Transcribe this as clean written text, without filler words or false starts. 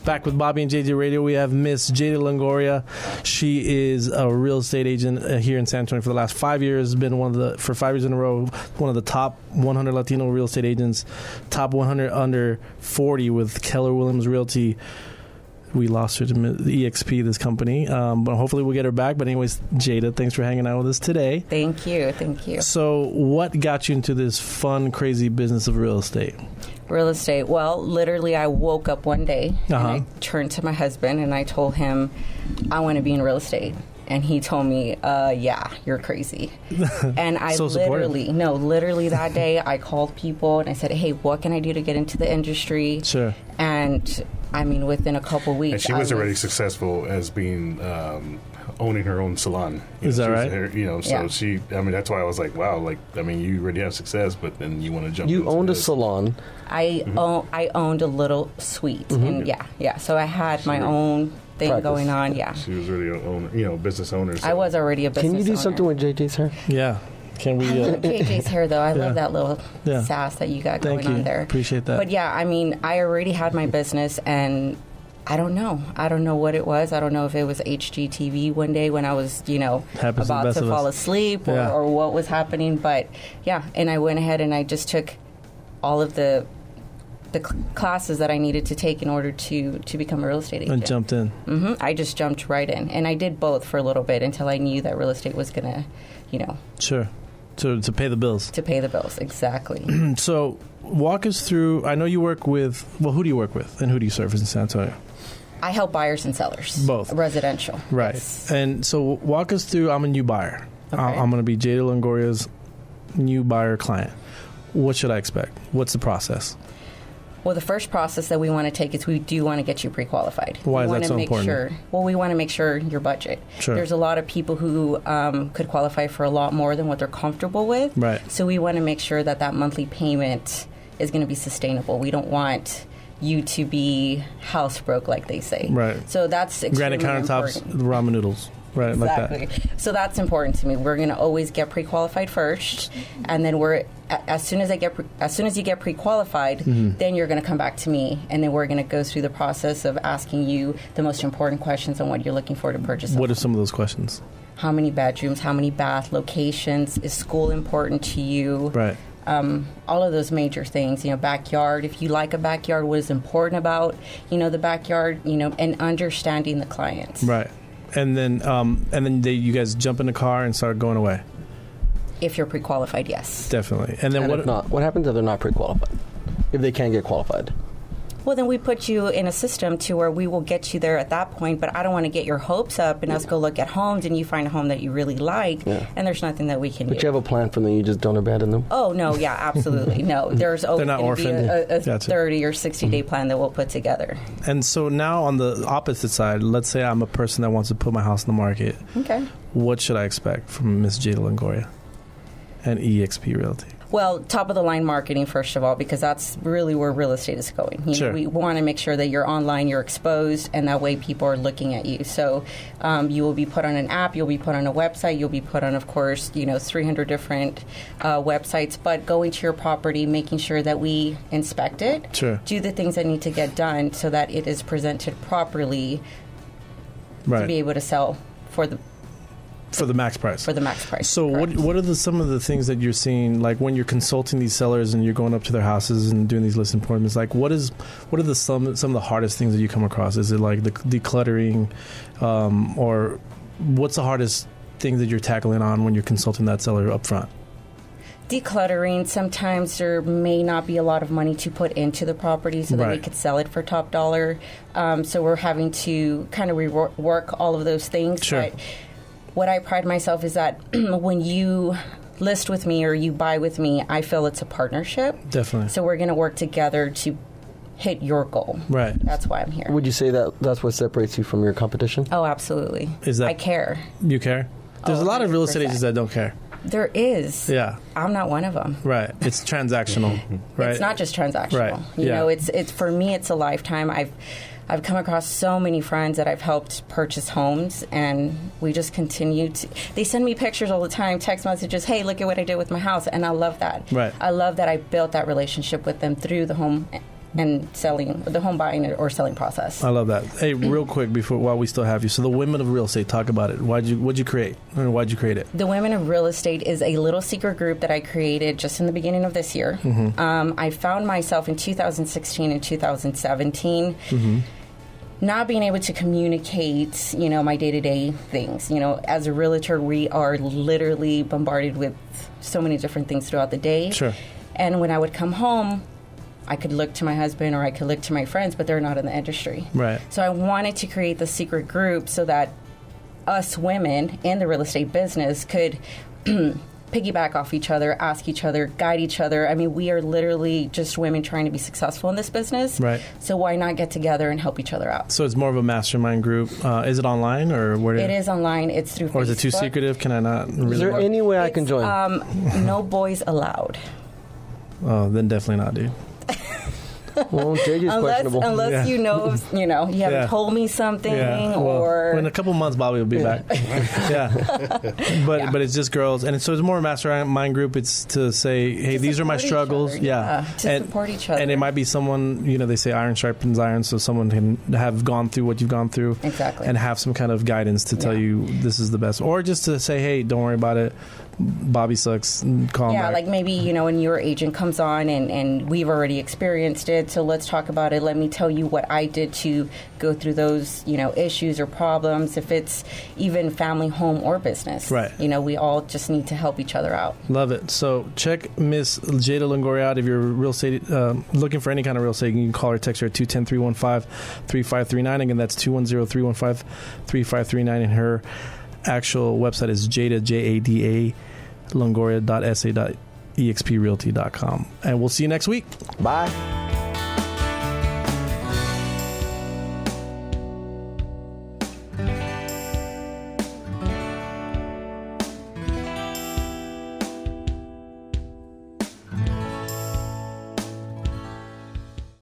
Back with Bobby and JJ Radio, we have Miss Jahda Longoria. She is a real estate agent here in San Antonio for the last 5 years. Been for 5 years in a row, one of the top 100 Latino real estate agents, top 100 under 40 with Keller Williams Realty. We lost her to the EXP, this company, but hopefully we'll get her back. But anyways, Jahda, thanks for hanging out with us today. Thank you. So what got you into this fun, crazy business of real estate? Real estate. Well, literally, I woke up one day and I turned to my husband and I told him, I want to be in real estate. And he told me, yeah, you're crazy. And I literally that day I called people and I said, hey, what can I do to get into the industry? Sure. And I mean, within a couple of weeks. And she was already successful as being owning her own salon. Is that right? So she, I mean, that's why I was like, wow, you already have success, but then you want to jump into You owned a salon. I owned a little suite. And so I had my own thing going on. Yeah. She was really an owner, business owner. So. I was already a business owner. Can you do something with JJ's hair? Yeah. Can we? I love JJ's hair, though. I love that little sass that you got going on there. Appreciate that. But yeah, I mean, I already had my business, and I don't know. I don't know what it was. I don't know if it was HGTV one day when I was, about to fall asleep or what was happening. But yeah, and I went ahead and I just took all of the classes that I needed to take in order to become a real estate agent. And jumped in. Mm-hmm. I just jumped right in. And I did both for a little bit until I knew that real estate was going to, Sure. To pay the bills. To pay the bills, exactly. So walk us through, I know you work with, who do you work with and who do you service in San Antonio? I help buyers and sellers. Both. Residential. Right. Yes. And so walk us through, I'm a new buyer. Okay. I'm going to be Jahda Longoria's new buyer client. What should I expect? What's the process? Well, the first process that we want to take is we do want to get you pre-qualified. Why is that so important? We want to make sure your budget. Sure. There's a lot of people who could qualify for a lot more than what they're comfortable with. Right. So we want to make sure that monthly payment is going to be sustainable. We don't want you to be house broke, like they say. Right. So that's extremely granite countertops, important. ramen noodles. Right, exactly. Like that. So that's important to me. We're going to always get pre-qualified first, and then as soon as you get pre-qualified, then you're going to come back to me, and then we're going to go through the process of asking you the most important questions on what you're looking for to purchase. What are some of those questions? How many bedrooms? How many bath locations? Is school important to you? Right. All of those major things, backyard. If you like a backyard, what is important about, the backyard, and understanding the clients. Right. And then you guys jump in the car and start going away. If you're pre-qualified, yes. Definitely. And then if not, what happens if they're not pre-qualified? If they can't get qualified? Well, then we put you in a system to where we will get you there at that point, but I don't want to get your hopes up and us go look at homes and you find a home that you really like, and there's nothing that we can do. But you have a plan for them, you just don't abandon them? Oh, no, yeah, absolutely. No, there's always going to be a 30 or 60-day plan that we'll put together. And so now on the opposite side, let's say I'm a person that wants to put my house in the market. Okay. What should I expect from Miss Jahda Longoria and EXP Realty? Well, top-of-the-line marketing, first of all, because that's really where real estate is going. Sure. We want to make sure that you're online, you're exposed, and that way people are looking at you. So you will be put on an app, you'll be put on a website, you'll be put on, of course, 300 different websites. But going to your property, making sure that we inspect it, sure, do the things that need to get done so that it is presented properly to be able to sell for the max price. For the max price. So what are some of the things that you're seeing, like when you're consulting these sellers and you're going up to their houses and doing these listing appointments, like what are some of the hardest things that you come across? Is it like the decluttering, or what's the hardest thing that you're tackling on when you're consulting that seller up front? Decluttering. Sometimes there may not be a lot of money to put into the property so that we could sell it for top dollar. So we're having to kind of rework all of those things. Sure. But what I pride myself is that when you list with me or you buy with me, I feel it's a partnership. Definitely. So we're going to work together to hit your goal. Right. That's why I'm here. Would you say that that's what separates you from your competition? Oh, absolutely. I care. You care? There's a lot of real estate agents that don't care. There is. Yeah. I'm not one of them. Right. It's transactional. Right. It's not just transactional. Right. You know, it's for me, it's a lifetime. I've come across so many friends that I've helped purchase homes, and we just continue to. They send me pictures all the time, text messages. Hey, look at what I did with my house, and I love that. Right. I love that I built that relationship with them through the home and selling, the home buying or selling process. I love that. Hey, real quick while we still have you. So the Women of Real Estate, talk about it. What'd you create? And why'd you create it? The Women of Real Estate is a little secret group that I created just in the beginning of this year. I found myself in 2016 and 2017 not being able to communicate, my day-to-day things. As a realtor, we are literally bombarded with so many different things throughout the day. Sure. And when I would come home, I could look to my husband or I could look to my friends, but they're not in the industry. Right. So I wanted to create the secret group so that us women in the real estate business could piggyback off each other, ask each other, guide each other. I mean, we are literally just women trying to be successful in this business. Right. So why not get together and help each other out? So it's more of a mastermind group. Is it online or where? It is online. It's through Facebook. Or is it too secretive? Can I not? Really is there any way I can join? No boys allowed. Oh, then definitely not, dude. Well, JJ's questionable. Unless you haven't told me something or... in a couple months, Bobby will be back. But it's just girls. And so it's more a mastermind group. It's to say, hey, these are my struggles. To support each other. And it might be someone, they say iron sharpens iron, so someone can have gone through what you've gone through. Exactly. And have some kind of guidance to tell you this is the best. Or just to say, hey, don't worry about it. Bobby sucks. Call him back. Like maybe, when your agent comes on and we've already experienced it, so let's talk about it. Let me tell you what I did to go through those, issues or problems, if it's even family, home, or business. Right. We all just need to help each other out. Love it. So check Miss Jahda Longoria out. If you're real estate, looking for any kind of real estate, you can call or text her at 210-315-3539. Again, that's 210-315-3539. And her actual website is Jahda, Jada, Longoria.sa.exprealty.com. And we'll see you next week. Bye.